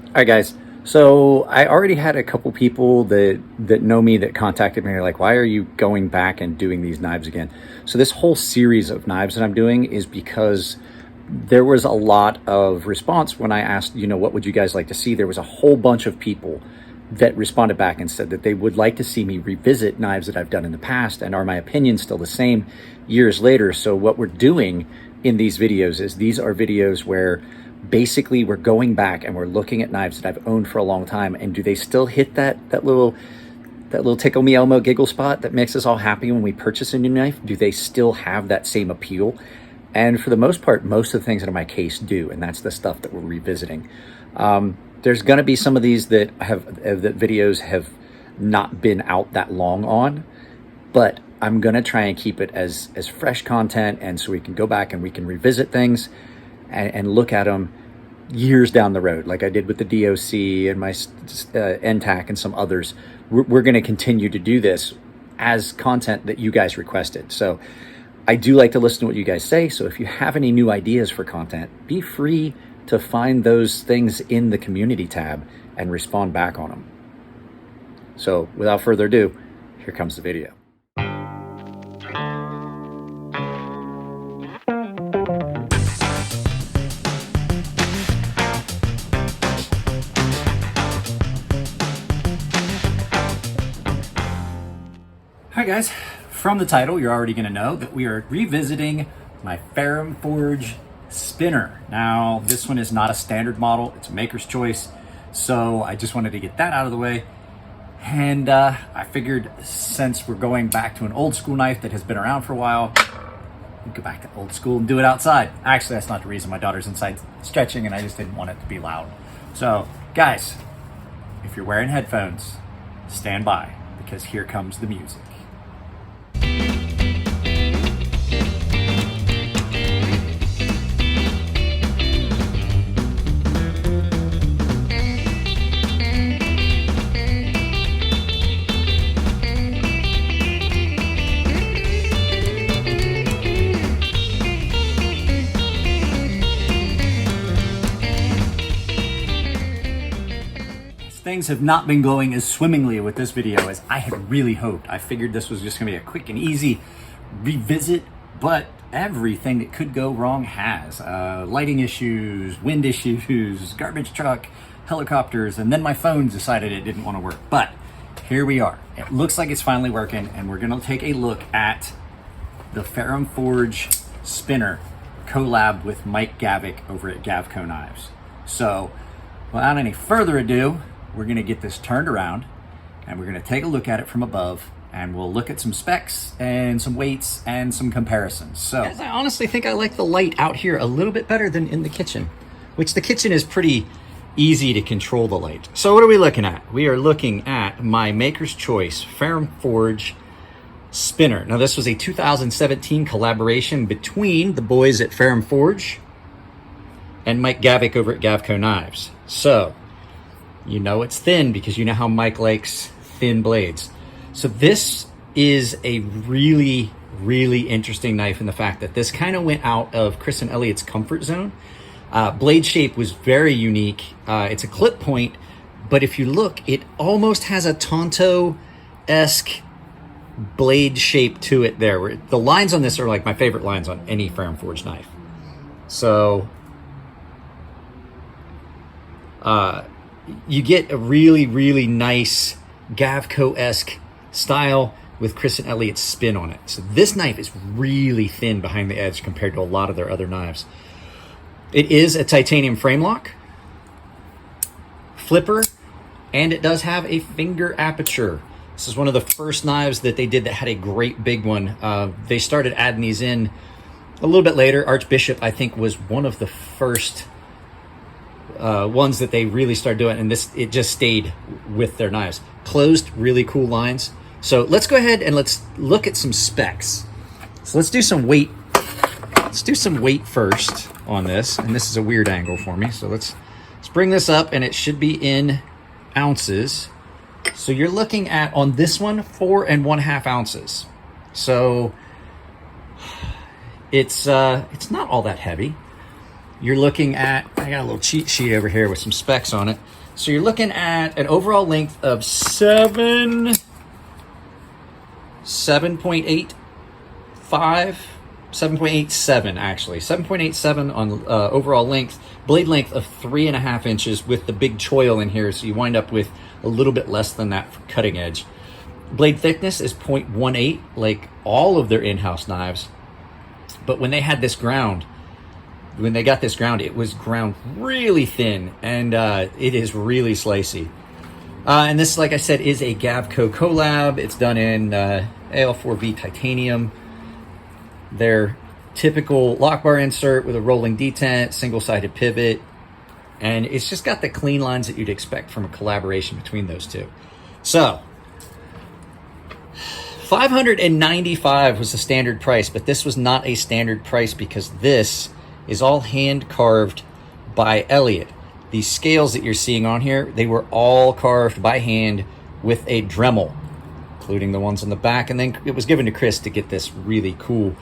All right, guys. So I already had a couple people that know me that contacted me. They're like, "Why are you going back and doing these knives again?" So this whole series of knives that I'm doing is because there was a lot of response when I asked, what would you guys like to see? There was a whole bunch of people that responded back and said that they would like to see me revisit knives that I've done in the past, and are my opinions still the same years later? So what we're doing in these videos is these are videos where basically we're going back and we're looking at knives that I've owned for a long time, and do they still hit that little tickle me Elmo giggle spot that makes us all happy when we purchase a new knife? Do they still have that same appeal? And for the most part, most of the things that are my case do, and that's the stuff that we're revisiting. There's going to be some of these that that videos have not been out that long on, but I'm going to try and keep it as fresh content, and so we can go back and we can revisit things and look at them years down the road, like I did with the DOC and my NTAC and some others. We're going to continue to do this as content that you guys requested. So I do like to listen to what you guys say. So if you have any new ideas for content, be free to find those things in the community tab and respond back on them. So without further ado, here comes the video. Hi guys, from the title, you're already gonna know that we are revisiting my Ferrum Forge spinner. Now, this one is not a standard model, it's a maker's choice. So I just wanted to get that out of the way. And I figured since we're going back to an old school knife that has been around for a while, we go back to old school and do it outside. Actually, that's not the reason. My daughter's inside stretching and I just didn't want it to be loud. So guys, if you're wearing headphones, stand by, because here comes the music. Things have not been going as swimmingly with this video as I had really hoped. I figured this was just gonna be a quick and easy revisit, but everything that could go wrong has. Lighting issues, wind issues, garbage truck, helicopters, and then my phone decided it didn't want to work. But here we are. It looks like it's finally working, and we're gonna take a look at the Ferrum Forge spinner collab with Mike Gavko over at Gavko Knives. So without any further ado, we're gonna get this turned around and we're gonna take a look at it from above, and we'll look at some specs and some weights and some comparisons. So I honestly think I like the light out here a little bit better than in the kitchen, which the kitchen is pretty easy to control the light. So what are we looking at? We are looking at my maker's choice Ferrum Forge spinner. Now this was a 2017 collaboration between the boys at Ferrum Forge and Mike Gavko over at Gavko Knives. So you know it's thin because you know how Mike likes thin blades. So this is a really, really interesting knife in the fact that this kind of went out of Chris and Elliot's comfort zone. Blade shape was very unique. It's a clip point, but if you look, it almost has a Tonto-esque blade shape to it there. Where the lines on this are like my favorite lines on any Ferrum Forge knife. So you get a really, really nice Gavko-esque style with Chris and Elliot's spin on it. So this knife is really thin behind the edge compared to a lot of their other knives. It is a titanium frame lock, flipper, and it does have a finger aperture. This is one of the first knives that they did that had a great big one. They started adding these in a little bit later. Archbishop, I think, was one of the first ones that they really started doing, and it just stayed with their knives. Closed, really cool lines. So let's go ahead and let's look at some specs. So let's do some weight. Let's do some weight first on this, and this is a weird angle for me. So let's bring this up, and it should be in ounces. So you're looking at, on this one, 4.5 ounces. So it's not all that heavy. you're looking at, I got a little cheat sheet over here with some specs on it. So you're looking at an overall length of 7.85, 7.87 actually, 7.87 on overall length, blade length of 3.5 inches with the big choil in here, so you wind up with a little bit less than that for cutting edge. Blade thickness is 0.18, like all of their in-house knives. But when they had this ground, when they got this ground, it was ground really thin, and it is really slicey. And this, like I said, is a Gavko collab. It's done in AL4V titanium. Their typical lock bar insert with a rolling detent, single-sided pivot, and it's just got the clean lines that you'd expect from a collaboration between those two. So, $595 was the standard price, but this was not a standard price because this is all hand carved by Elliot. These scales that you're seeing on here, they were all carved by hand with a Dremel, including the ones on the back. And then it was given to Chris to get this really cool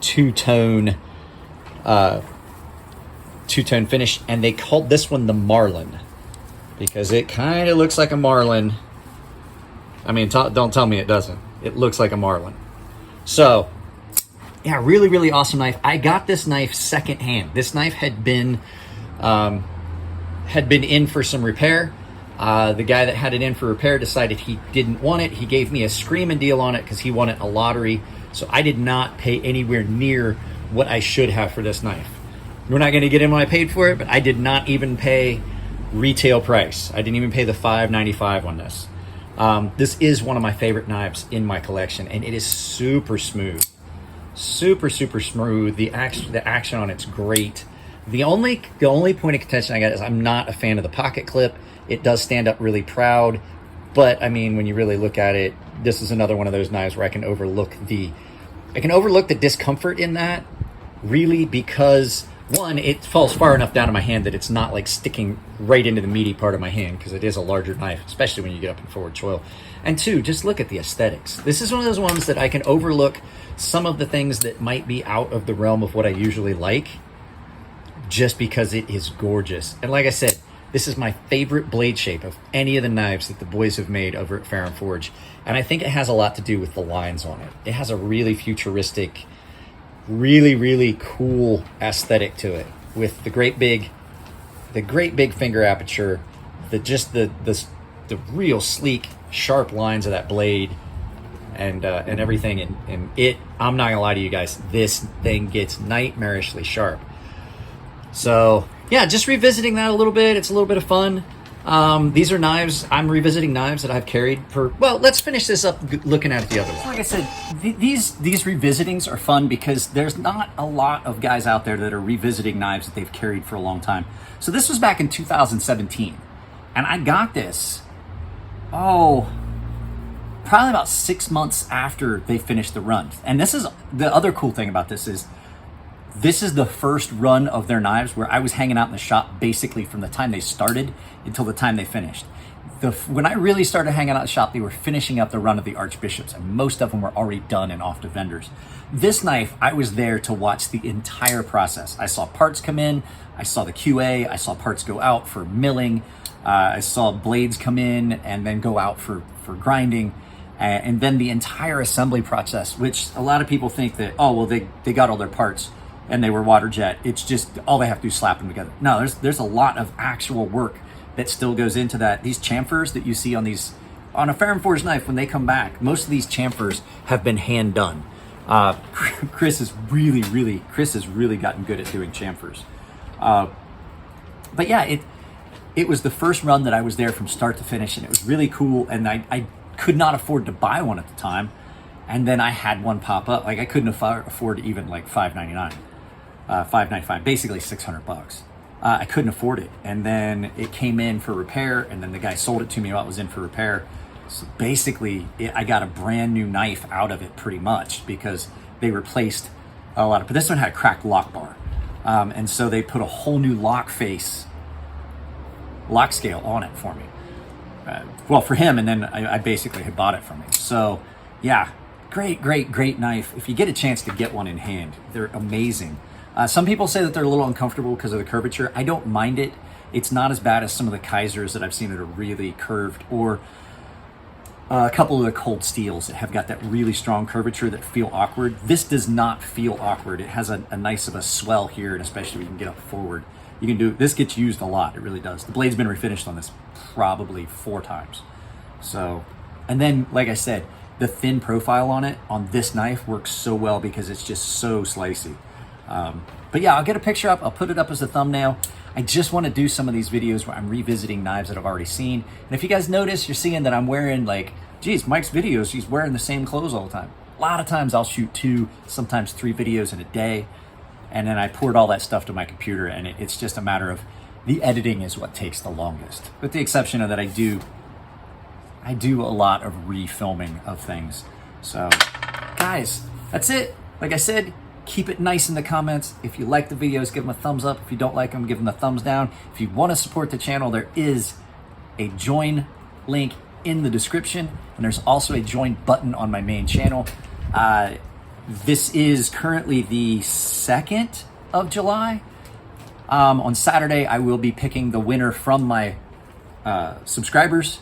two-tone finish. And they called this one the Marlin because it kind of looks like a Marlin. I mean, don't tell me it doesn't. It looks like a Marlin. So, yeah, really, really awesome knife. I got this knife secondhand. This knife had been in for some repair. The guy that had it in for repair decided he didn't want it. He gave me a screaming deal on it because he won it in a lottery. So I did not pay anywhere near what I should have for this knife. We're not going to get in what I paid for it, but I did not even pay retail price. I didn't even pay the $5.95 on this. This is one of my favorite knives in my collection, and it is super smooth. Super, super smooth. The action on it's great. The only point of contention I got is I'm not a fan of the pocket clip. It does stand up really proud, but I mean, when you really look at it, this is another one of those knives where I can overlook the discomfort in that, really, because one, it falls far enough down to my hand that it's not like sticking right into the meaty part of my hand because it is a larger knife, especially when you get up in forward choil. And two, just look at the aesthetics. This is one of those ones that I can overlook some of the things that might be out of the realm of what I usually like just because it is gorgeous. And like I said, this is my favorite blade shape of any of the knives that the boys have made over at Farron Forge. And I think it has a lot to do with the lines on it. It has a really futuristic, really, really cool aesthetic to it with the great big finger aperture, the real sleek, sharp lines of that blade and everything. And it, I'm not gonna lie to you guys, this thing gets nightmarishly sharp. So yeah, just revisiting that a little bit. It's a little bit of fun. These are knives. I'm revisiting knives that I've carried for, well, let's finish this up looking at the other one. Like I said, these revisitings are fun because there's not a lot of guys out there that are revisiting knives that they've carried for a long time. So this was back in 2017. And I got this, probably about 6 months after they finished the run. And this is, the other cool thing about this is the first run of their knives where I was hanging out in the shop basically from the time they started until the time they finished. When I really started hanging out in the shop, they were finishing up the run of the Archbishops, and most of them were already done and off to vendors. This knife, I was there to watch the entire process. I saw parts come in, I saw the QA, I saw parts go out for milling, I saw blades come in and then go out for grinding, and then the entire assembly process, which a lot of people think that, oh, well, they got all their parts and they were water jet. It's just, all they have to do is slap them together. No, there's a lot of actual work that still goes into that. These chamfers that you see on a Farron Forge knife, when they come back, most of these chamfers have been hand done. Chris has really gotten good at doing chamfers. But yeah, it was the first run that I was there from start to finish, and it was really cool. And I could not afford to buy one at the time. And then I had one pop up. Like, I couldn't afford even like $5.99, $5.95, basically $600. I couldn't afford it. And then it came in for repair, and then the guy sold it to me while it was in for repair. So basically, I got a brand new knife out of it pretty much because they replaced a lot of, but this one had a cracked lock bar. And so they put a whole new lock scale on it for me. Well, for him, and then I basically had bought it from him. So yeah, great knife. If you get a chance to get one in hand, they're amazing. Some people say that they're a little uncomfortable because of the curvature. I don't mind it. It's not as bad as some of the Kaisers that I've seen that are really curved, or a couple of the cold steels that have got that really strong curvature that feel awkward. This does not feel awkward. It has a nice of a swell here, and especially when you can get up forward. You can do, this gets used a lot, it really does. The blade's been refinished on this probably 4 times. So, and then, like I said, the thin profile on it, on this knife, works so well because it's just so slicey. But yeah, I'll get a picture up, I'll put it up as a thumbnail. I just want to do some of these videos where I'm revisiting knives that I've already seen. And if you guys notice, you're seeing that I'm wearing, like, geez, Mike's videos, he's wearing the same clothes all the time. A lot of times I'll shoot 2, sometimes 3 videos in a day. And then I poured all that stuff to my computer, and it's just a matter of the editing is what takes the longest. With the exception of that, I do a lot of refilming of things. So guys, that's it. Like I said, keep it nice in the comments. If you like the videos, give them a thumbs up. If you don't like them, give them a thumbs down. If you want to support the channel, there is a join link in the description, and there's also a join button on my main channel. This is currently the 2nd of July. On Saturday, I will be picking the winner from my subscribers.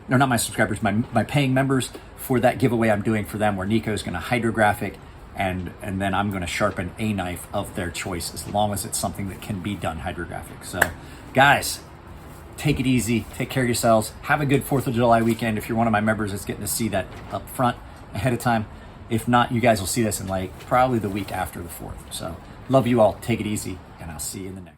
No, not my subscribers, my paying members, for that giveaway I'm doing for them, where Nico's going to hydrographic, and then I'm going to sharpen a knife of their choice, as long as it's something that can be done hydrographic. So guys, take it easy, take care of yourselves, have a good 4th of July weekend. If you're one of my members that's getting to see that up front ahead of time. If not, you guys will see this in like probably the week after the 4th. So love you all, take it easy, and I'll see you in the next.